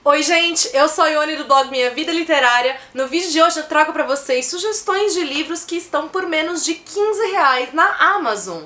Oi gente, eu sou a Ione do blog Minha Vida Literária. No vídeo de hoje eu trago pra vocês sugestões de livros que estão por menos de R$ 15 na Amazon.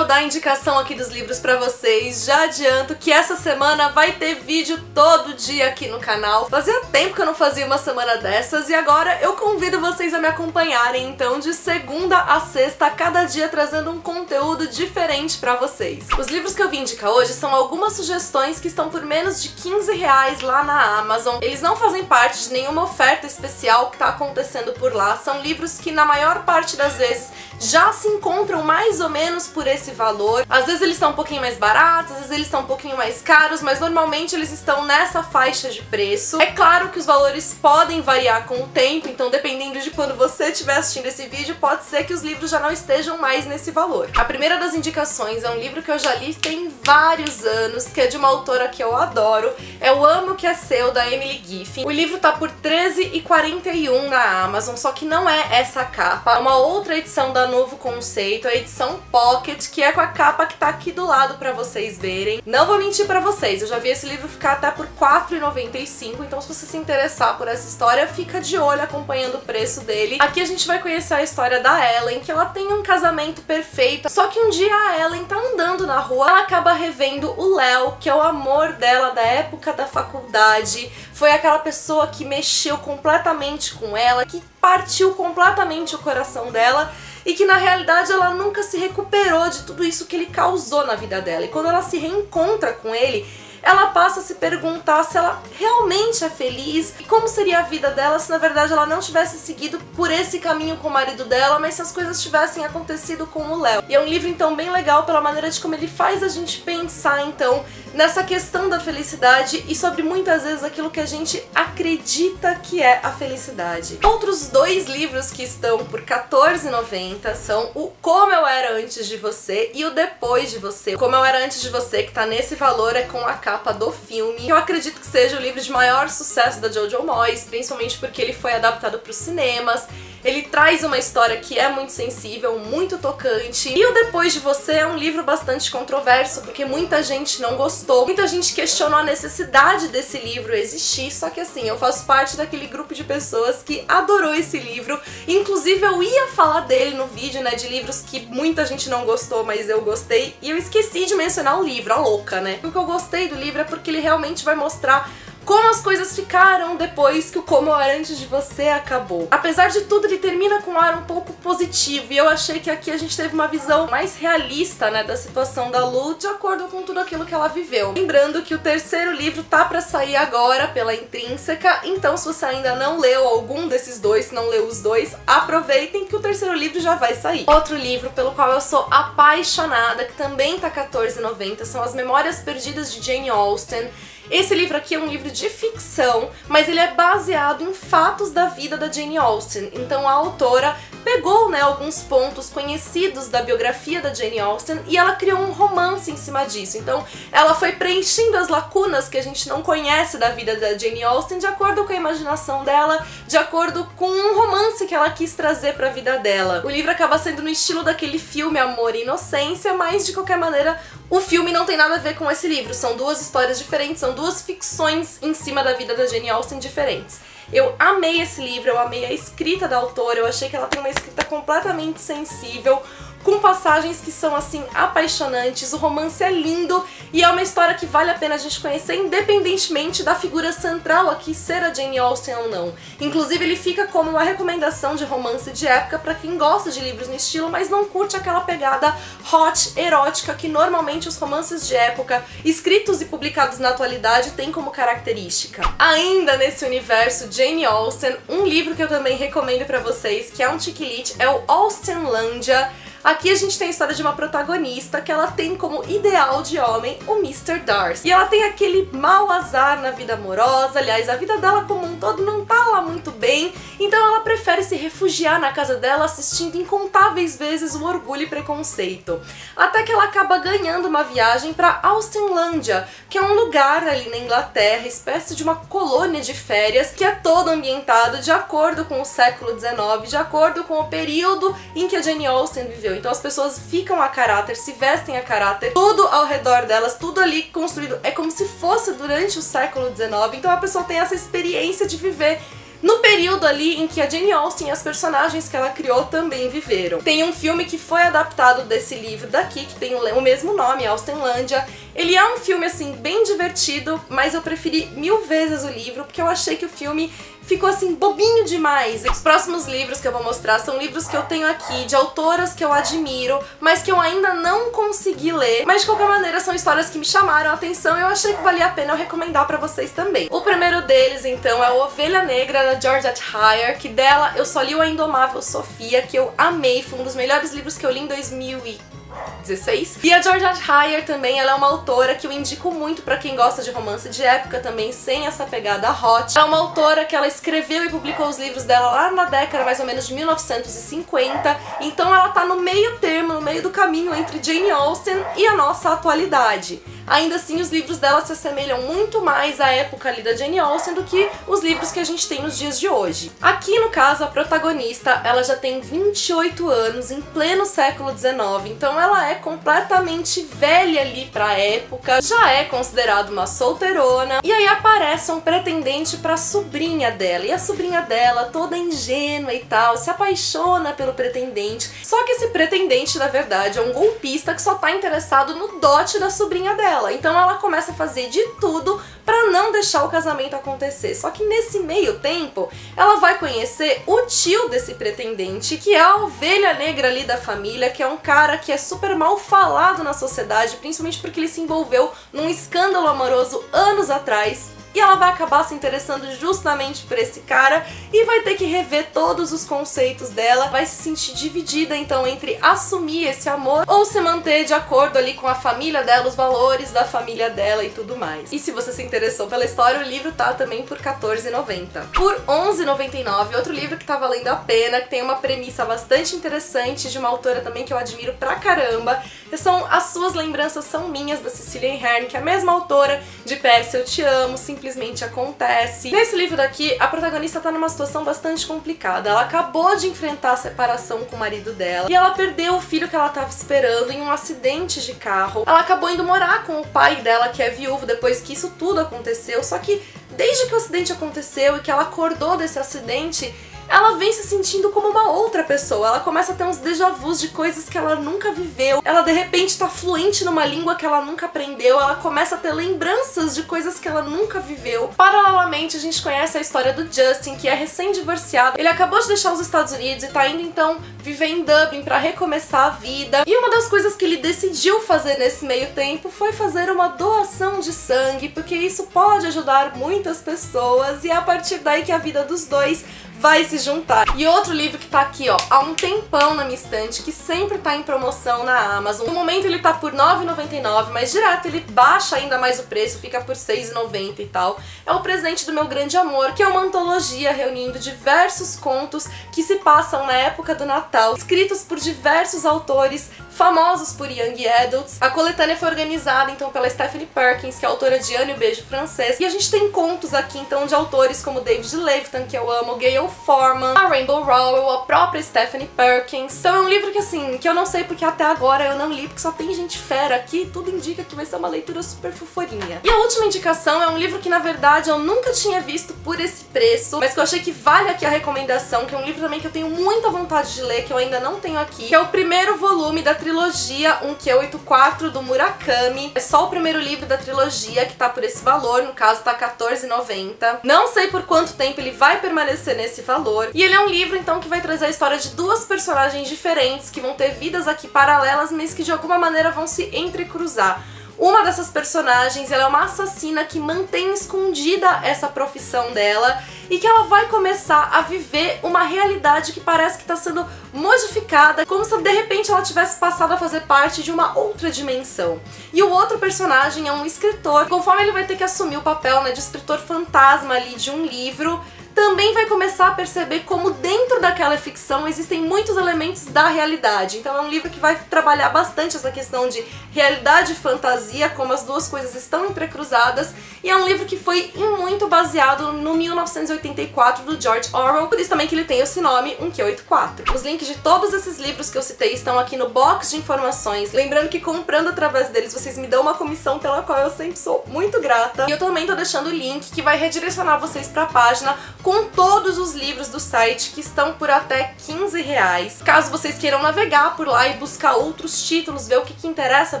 A indicação aqui dos livros pra vocês, já adianto que essa semana vai ter vídeo todo dia aqui no canal. Fazia tempo que eu não fazia uma semana dessas e agora eu convido vocês a me acompanharem então de segunda a sexta, cada dia trazendo um conteúdo diferente pra vocês. Os livros que eu vim indicar hoje são algumas sugestões que estão por menos de R$ 15 lá na Amazon. Eles não fazem parte de nenhuma oferta especial que tá acontecendo por lá, são livros que na maior parte das vezes já se encontram mais ou menos por esse valor. Às vezes eles estão um pouquinho mais baratos, às vezes eles estão um pouquinho mais caros, mas normalmente eles estão nessa faixa de preço. É claro que os valores podem variar com o tempo, então dependendo de quando você estiver assistindo esse vídeo, pode ser que os livros já não estejam mais nesse valor. A primeira das indicações é um livro que eu já li tem vários anos, que é de uma autora que eu adoro, é O Amo Que É Seu, da Emily Giffin. O livro tá por R$13,41 na Amazon, só que não é essa capa, é uma outra edição da Novo Conceito, a edição Pocket, que é com a capa que tá aqui do lado pra vocês verem. Não vou mentir pra vocês, eu já vi esse livro ficar até por R$4,95, então se você se interessar por essa história, fica de olho acompanhando o preço dele. Aqui a gente vai conhecer a história da Ellen, que ela tem um casamento perfeito, só que um dia a Ellen tá andando na rua, ela acaba revendo o Léo, que é o amor dela da época da faculdade, foi aquela pessoa que mexeu completamente com ela, que partiu completamente o coração dela, e que na realidade ela nunca se recuperou de tudo isso que ele causou na vida dela. E quando ela se reencontra com ele, ela passa a se perguntar se ela realmente é feliz e como seria a vida dela se na verdade ela não tivesse seguido por esse caminho com o marido dela, mas se as coisas tivessem acontecido com o Léo. E é um livro então bem legal pela maneira de como ele faz a gente pensar então nessa questão da felicidade e sobre muitas vezes aquilo que a gente acredita que é a felicidade. Outros dois livros que estão por R$14,90 são o Como Eu Era Antes de Você e o Depois de Você. O Como Eu Era Antes de Você, que tá nesse valor, é com a capa do filme. Eu acredito que seja o livro de maior sucesso da Jojo Moyes, principalmente porque ele foi adaptado para os cinemas. Ele traz uma história que é muito sensível, muito tocante. E o Depois de Você é um livro bastante controverso, porque muita gente não gostou, muita gente questionou a necessidade desse livro existir, só que assim, eu faço parte daquele grupo de pessoas que adorou esse livro. Inclusive eu ia falar dele no vídeo, né, de livros que muita gente não gostou, mas eu gostei, e eu esqueci de mencionar o livro, a louca, né? O que eu gostei do livro é porque ele realmente vai mostrar como as coisas ficaram depois que o Como Eu Era Antes de Você acabou. Apesar de tudo, ele termina com um ar um pouco positivo, e eu achei que aqui a gente teve uma visão mais realista, né, da situação da Lu, de acordo com tudo aquilo que ela viveu. Lembrando que o terceiro livro tá pra sair agora pela Intrínseca, então se você ainda não leu algum desses dois, se não leu os dois, aproveitem que o terceiro livro já vai sair. Outro livro pelo qual eu sou apaixonada, que também tá R$14,90, são As Memórias Perdidas de Jane Austen. Esse livro aqui é um livro de ficção, mas ele é baseado em fatos da vida da Jane Austen. Então a autora pegou, né, alguns pontos conhecidos da biografia da Jane Austen e ela criou um romance em cima disso. Então ela foi preenchendo as lacunas que a gente não conhece da vida da Jane Austen de acordo com a imaginação dela, de acordo com um romance que ela quis trazer para a vida dela. O livro acaba sendo no estilo daquele filme Amor e Inocência, mas de qualquer maneira o filme não tem nada a ver com esse livro. São duas histórias diferentes, são duas ficções em cima da vida da Jane Austen diferentes. Eu amei esse livro, eu amei a escrita da autora, eu achei que ela tem uma escrita completamente sensível, com passagens que são assim apaixonantes, o romance é lindo e é uma história que vale a pena a gente conhecer independentemente da figura central aqui ser a Jane Austen ou não. Inclusive ele fica como uma recomendação de romance de época para quem gosta de livros no estilo, mas não curte aquela pegada hot, erótica que normalmente os romances de época escritos e publicados na atualidade têm como característica. Ainda nesse universo Jane Austen, um livro que eu também recomendo para vocês, que é um chick-lit, é o Austenlândia. Aqui a gente tem a história de uma protagonista que ela tem como ideal de homem o Mr. Darcy. E ela tem aquele mau azar na vida amorosa, aliás, a vida dela como um todo não tá lá muito bem, então ela prefere se refugiar na casa dela assistindo incontáveis vezes o Orgulho e Preconceito. Até que ela acaba ganhando uma viagem para Austenlândia, que é um lugar ali na Inglaterra, espécie de uma colônia de férias, que é todo ambientado de acordo com o século XIX, de acordo com o período em que a Jane Austen viveu viveu. Então as pessoas ficam a caráter, se vestem a caráter, tudo ao redor delas, tudo ali construído. É como se fosse durante o século XIX. Então a pessoa tem essa experiência de viver no período ali em que a Jane Austen e as personagens que ela criou também viveram. Tem um filme que foi adaptado desse livro daqui, que tem o mesmo nome, Austenlândia. Ele é um filme, assim, bem divertido, mas eu preferi 1000 vezes o livro, porque eu achei que o filme ficou, assim, bobinho demais. Os próximos livros que eu vou mostrar são livros que eu tenho aqui, de autoras que eu admiro, mas que eu ainda não consegui ler. Mas, de qualquer maneira, são histórias que me chamaram a atenção e eu achei que valia a pena eu recomendar pra vocês também. O primeiro deles, então, é o Ovelha Negra, da Georgette Heyer, que dela eu só li o A Indomável Sofia, que eu amei, foi um dos melhores livros que eu li em 2016. E a Georgette Heyer também, ela é uma autora que eu indico muito pra quem gosta de romance de época também, sem essa pegada hot. Ela é uma autora que ela escreveu e publicou os livros dela lá na década mais ou menos de 1950, então ela tá no meio termo, no meio do caminho entre Jane Austen e a nossa atualidade. Ainda assim, os livros dela se assemelham muito mais à época ali da Jane Austen do que os livros que a gente tem nos dias de hoje. Aqui, no caso, a protagonista, ela já tem 28 anos, em pleno século XIX, então ela é completamente velha ali pra época, já é considerada uma solteirona, e aí aparece um pretendente pra sobrinha dela, e a sobrinha dela, toda ingênua e tal, se apaixona pelo pretendente, só que esse pretendente, na verdade, é um golpista que só tá interessado no dote da sobrinha dela. Então ela começa a fazer de tudo pra não deixar o casamento acontecer. Só que nesse meio tempo, ela vai conhecer o tio desse pretendente, que é a ovelha negra ali da família, que é um cara que é super mal falado na sociedade, principalmente porque ele se envolveu num escândalo amoroso anos atrás. E ela vai acabar se interessando justamente por esse cara e vai ter que rever todos os conceitos dela, vai se sentir dividida então entre assumir esse amor ou se manter de acordo ali com a família dela, os valores da família dela e tudo mais. E se você se interessou pela história, o livro tá também por R$14,90. Por R$11,99, outro livro que tá valendo a pena, que tem uma premissa bastante interessante, de uma autora também que eu admiro pra caramba, que são As Suas Lembranças São Minhas, da Cecília Ahern, que é a mesma autora de PS Eu Te Amo, Simplesmente Acontece. Nesse livro daqui, a protagonista tá numa situação bastante complicada. Ela acabou de enfrentar a separação com o marido dela e ela perdeu o filho que ela tava esperando em um acidente de carro. Ela acabou indo morar com o pai dela, que é viúvo, depois que isso tudo aconteceu, só que desde que o acidente aconteceu e que ela acordou desse acidente, ela vem se sentindo como uma outra pessoa. Ela começa a ter uns déjà vus de coisas que ela nunca viveu. Ela de repente tá fluente numa língua que ela nunca aprendeu. Ela começa a ter lembranças de coisas que ela nunca viveu. Paralelamente, a gente conhece a história do Justin, que é recém-divorciado. Ele acabou de deixar os Estados Unidos e tá indo então viver em Dublin pra recomeçar a vida. E uma das coisas que ele decidiu fazer nesse meio tempo foi fazer uma doação de sangue, porque isso pode ajudar muitas pessoas e é a partir daí que a vida dos dois vai se juntar. E outro livro que tá aqui, ó, há um tempão na minha estante, que sempre tá em promoção na Amazon. No momento ele tá por R$9,99, mas direto ele baixa ainda mais o preço, fica por R$6,90 e tal. É O Presente do Meu Grande Amor, que é uma antologia reunindo diversos contos que se passam na época do Natal, escritos por diversos autores famosos por Young Adults. A coletânea foi organizada então pela Stephanie Perkins, que é autora de Anne e o Beijo Francês. E a gente tem contos aqui então de autores como David Levitan, que eu amo, Gayle Forman, a Rainbow Rowell, a própria Stephanie Perkins. Então é um livro que assim, que eu não sei porque até agora eu não li, porque só tem gente fera aqui, tudo indica que vai ser uma leitura super foforinha. E a última indicação é um livro que na verdade eu nunca tinha visto por esse preço, mas que eu achei que vale aqui a recomendação, que é um livro também que eu tenho muita vontade de ler, que eu ainda não tenho aqui, que é o primeiro volume da trilogia 1Q84 do Murakami. É só o primeiro livro da trilogia que tá por esse valor, no caso tá R$14,90. Não sei por quanto tempo ele vai permanecer nesse valor. E ele é um livro então que vai trazer a história de duas personagens diferentes, que vão ter vidas aqui paralelas, mas que de alguma maneira vão se entrecruzar. Uma dessas personagens, ela é uma assassina que mantém escondida essa profissão dela e que ela vai começar a viver uma realidade que parece que está sendo modificada, como se de repente ela tivesse passado a fazer parte de uma outra dimensão. E o outro personagem é um escritor. Conforme ele vai ter que assumir o papel, né, de escritor fantasma ali de um livro, também vai começar a perceber como dentro daquela ficção existem muitos elementos da realidade. Então é um livro que vai trabalhar bastante essa questão de realidade e fantasia, como as duas coisas estão entrecruzadas, e é um livro que foi muito baseado no 1984 do George Orwell, por isso também que ele tem esse nome, 1984. Os links de todos esses livros que eu citei estão aqui no box de informações, lembrando que comprando através deles vocês me dão uma comissão pela qual eu sempre sou muito grata, e eu também tô deixando o link que vai redirecionar vocês pra página com todos os livros do site que estão por até R$15. Caso vocês queiram navegar por lá e buscar outros títulos, ver o que interessa a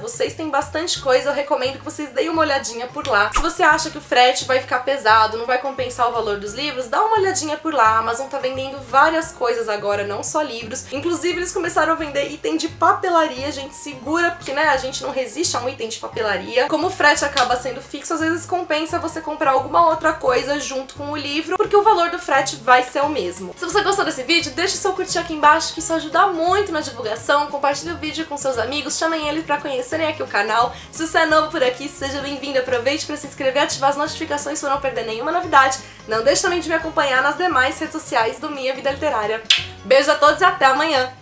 vocês, tem bastante coisa, eu recomendo que vocês deem uma olhadinha por lá. Se você acha que o frete vai ficar pesado, não vai compensar o valor dos livros, dá uma olhadinha por lá. A Amazon tá vendendo várias coisas agora, não só livros. Inclusive eles começaram a vender item de papelaria, gente, segura, porque né, a gente não resiste a um item de papelaria. Como o frete acaba sendo fixo, às vezes compensa você comprar alguma outra coisa junto com o livro, porque o valor do frete vai ser o mesmo. Se você gostou desse vídeo, deixa o seu curtir aqui embaixo, que isso ajuda muito na divulgação. Compartilhe o vídeo com seus amigos, chamem eles pra conhecerem aqui o canal. Se você é novo por aqui, seja bem-vindo, aproveite pra se inscrever e ativar as notificações para não perder nenhuma novidade. Não deixe também de me acompanhar nas demais redes sociais do Minha Vida Literária. Beijo a todos e até amanhã!